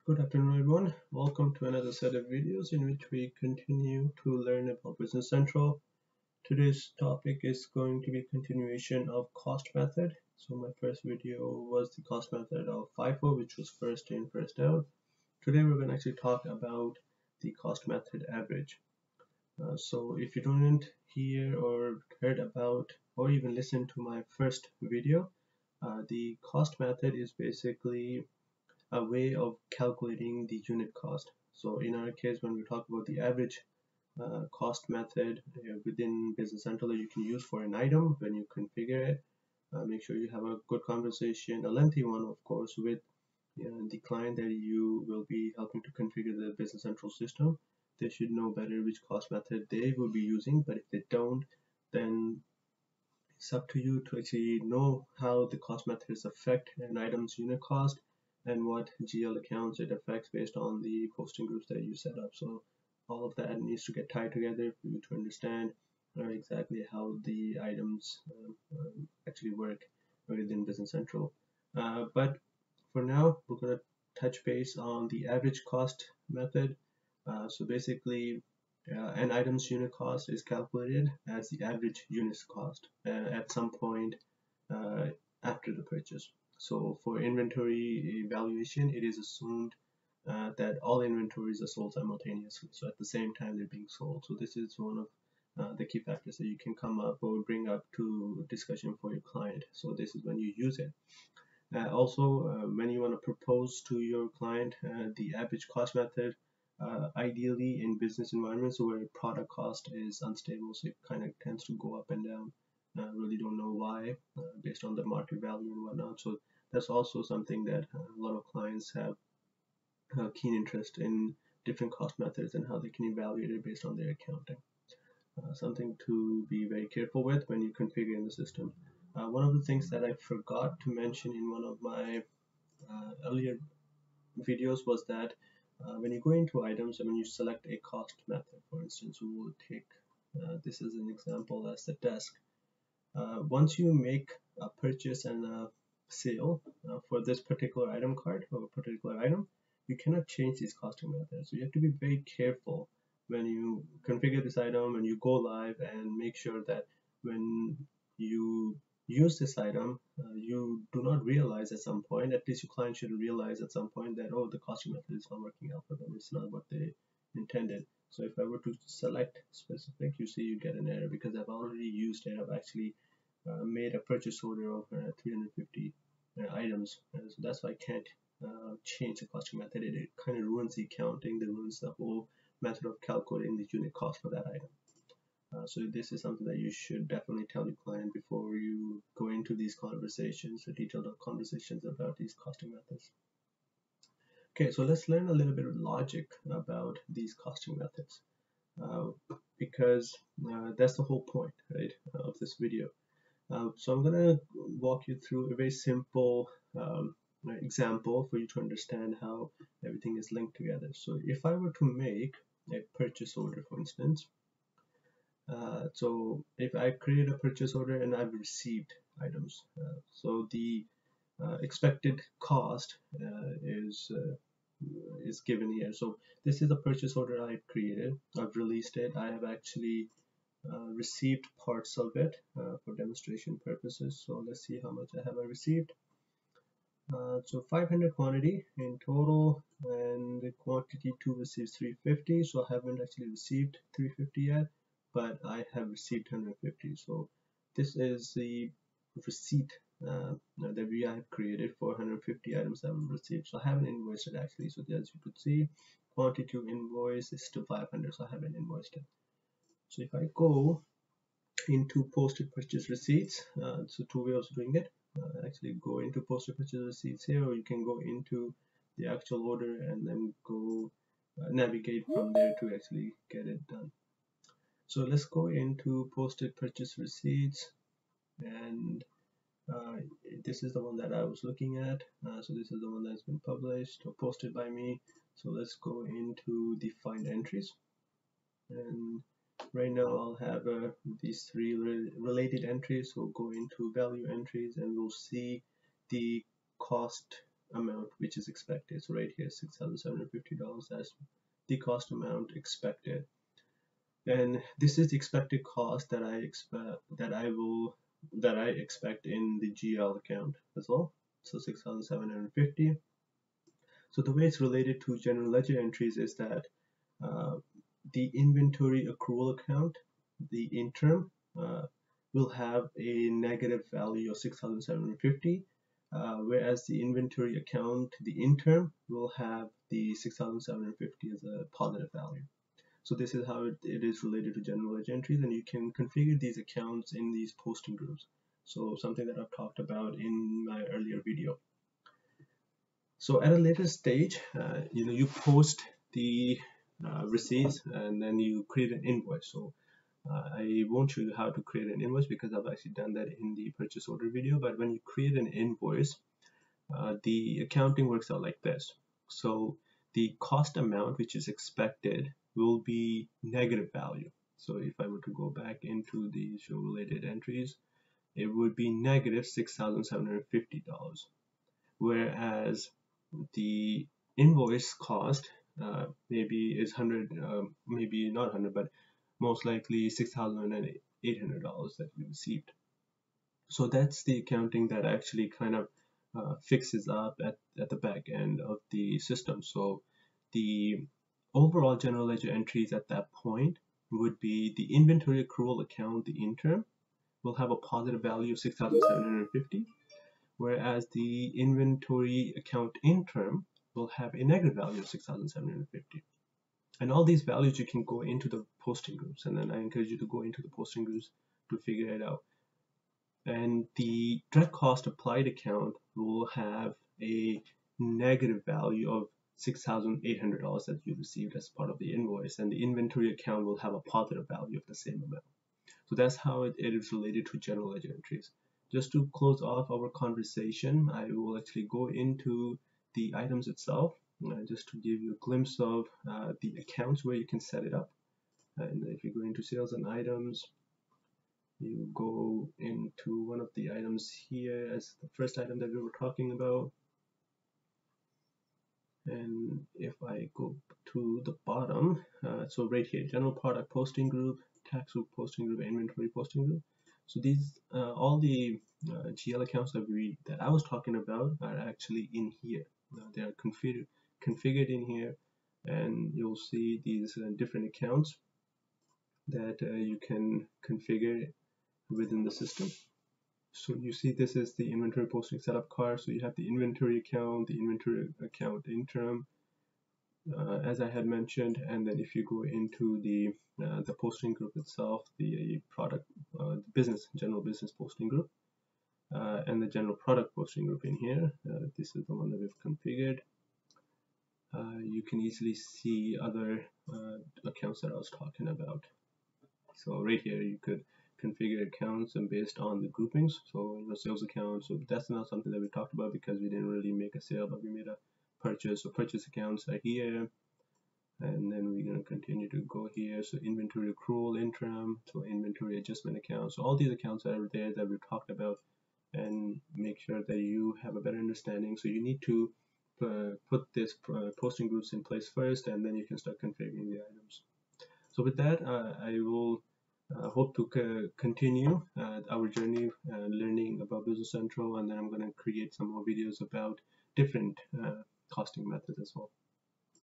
Good afternoon, everyone. Welcome to another set of videos in which we continue to learn about Business Central. Today's topic is going to be continuation of cost method. So my first video was the cost method of FIFO, which was first in, first out. Today we're going to actually talk about the cost method average. So if you don't hear or heard about or even listen to my first video, the cost method is basically a way of calculating the unit cost. So in our case, when we talk about the average cost method within Business Central that you can use for an item when you configure it, make sure you have a good conversation, a lengthy one of course, with the client that you will be helping to configure the Business Central system. They should know better which cost method they will be using, but if they don't, then it's up to you to actually know how the cost methods affect an item's unit cost and what GL accounts it affects based on the posting groups that you set up. So all of that needs to get tied together for you to understand exactly how the items actually work within Business Central. But for now, we're going to touch base on the average cost method. So basically, an item's unit cost is calculated as the average unit cost at some point after the purchase. So for inventory evaluation, it is assumed that all inventories are sold simultaneously. So at the same time they're being sold. So this is one of the key factors that you can come up or bring up to discussion for your client. So this is when you use it. Also, when you want to propose to your client the average cost method, ideally in business environments where product cost is unstable, so it kind of tends to go up and down. Really don't know why, based on the market value and whatnot. So that's also something that a lot of clients have a keen interest in, different cost methods and how they can evaluate it based on their accounting. Something to be very careful with when you configure in the system. One of the things that I forgot to mention in one of my earlier videos was that when you go into items and when you select a cost method, for instance, we will take this as an example as the desk. Once you make a purchase and a sale for this particular item card or a particular item, you cannot change these costing methods. So you have to be very careful when you configure this item and you go live, and make sure that when you use this item, you do not realize at some point, at least your client should realize at some point that, oh, the costing method is not working out for them. It's not what they intended. So if I were to select specific, you see you get an error because I've already used it. I've actually made a purchase order of 350 items. So that's why I can't change the costing method. It kind of ruins the accounting, it ruins the whole method of calculating the unit cost for that item. So this is something that you should definitely tell your client before you go into these conversations, the detailed conversations about these costing methods. Okay, so let's learn a little bit of logic about these costing methods, because that's the whole point, right, of this video. So I'm going to walk you through a very simple example for you to understand how everything is linked together. So if I were to make a purchase order, for instance, so if I create a purchase order and I've received items, so the expected cost is given here. So this is a purchase order I've created. I've released it. I have actually received parts of it for demonstration purposes. So let's see how much I received. So 500 quantity in total, and the quantity 2 receives 350. So I haven't actually received 350 yet, but I have received 150. So this is the receipt that we have created for 150 items that we received. So I haven't invoiced it actually. So as you could see, quantity to invoice is still 500, so I haven't invoiced it. So if I go into posted purchase receipts, so two ways of doing it. Actually go into posted purchase receipts here, or you can go into the actual order and then go navigate from there to actually get it done. So let's go into posted purchase receipts, and this is the one that I was looking at. So this is the one that's been published or posted by me. So let's go into the find entries, and right now I'll have these three related entries. We'll go into value entries and we'll see the cost amount which is expected. So right here, $6,750, that's the cost amount expected, and this is the expected cost that I expect in the GL account as well. So 6,750. So the way it's related to general ledger entries is that the inventory accrual account, the interim, will have a negative value of 6,750, whereas the inventory account, the interim, will have the 6,750 as a positive value. So this is how it is related to general ledger entries, and you can configure these accounts in these posting groups. So something that I've talked about in my earlier video. So at a later stage, you post the receipts and then you create an invoice. So I won't show you how to create an invoice because I've actually done that in the purchase order video. But when you create an invoice, the accounting works out like this. So the cost amount which is expected will be negative value. So if I were to go back into the show related entries, it would be negative $6,750. Whereas the invoice cost maybe is 100, maybe not 100, but most likely $6,800 that you received. So that's the accounting that actually kind of fixes up at the back end of the system. So the overall general ledger entries at that point would be the inventory accrual account, the interim, will have a positive value of 6,750, whereas the inventory account interim will have a negative value of 6,750. And all these values you can go into the posting groups, and then I encourage you to go into the posting groups to figure it out. And the direct cost applied account will have a negative value of $6,800 that you received as part of the invoice, and the inventory account will have a positive value of the same amount. So that's how it is related to general ledger entries. Just to close off our conversation, I will actually go into the items itself, just to give you a glimpse of the accounts where you can set it up. And if you go into sales and items, you go into one of the items here as the first item that we were talking about. And if I go to the bottom, so right here, general product posting group, tax group posting group, inventory posting group. So these, all the GL accounts that I was talking about are actually in here. They are configured in here, and you'll see these different accounts that you can configure within the system. So you see this is the inventory posting setup card. So you have the inventory account interim, as I had mentioned, and then if you go into the posting group itself, the product, general business posting group, and the general product posting group in here, this is the one that we've configured. You can easily see other accounts that I was talking about. So right here you could configure accounts and based on the groupings. So sales account, so that's not something that we talked about because we didn't really make a sale, but we made a purchase. So purchase accounts are here, and then we're going to continue to go here. So inventory accrual interim, so inventory adjustment accounts. So all these accounts are there that we talked about, and make sure that you have a better understanding. So you need to put this posting groups in place first, and then you can start configuring the items. So with that, I will hope to continue our journey learning about Business Central, and then I'm going to create some more videos about different costing methods as well.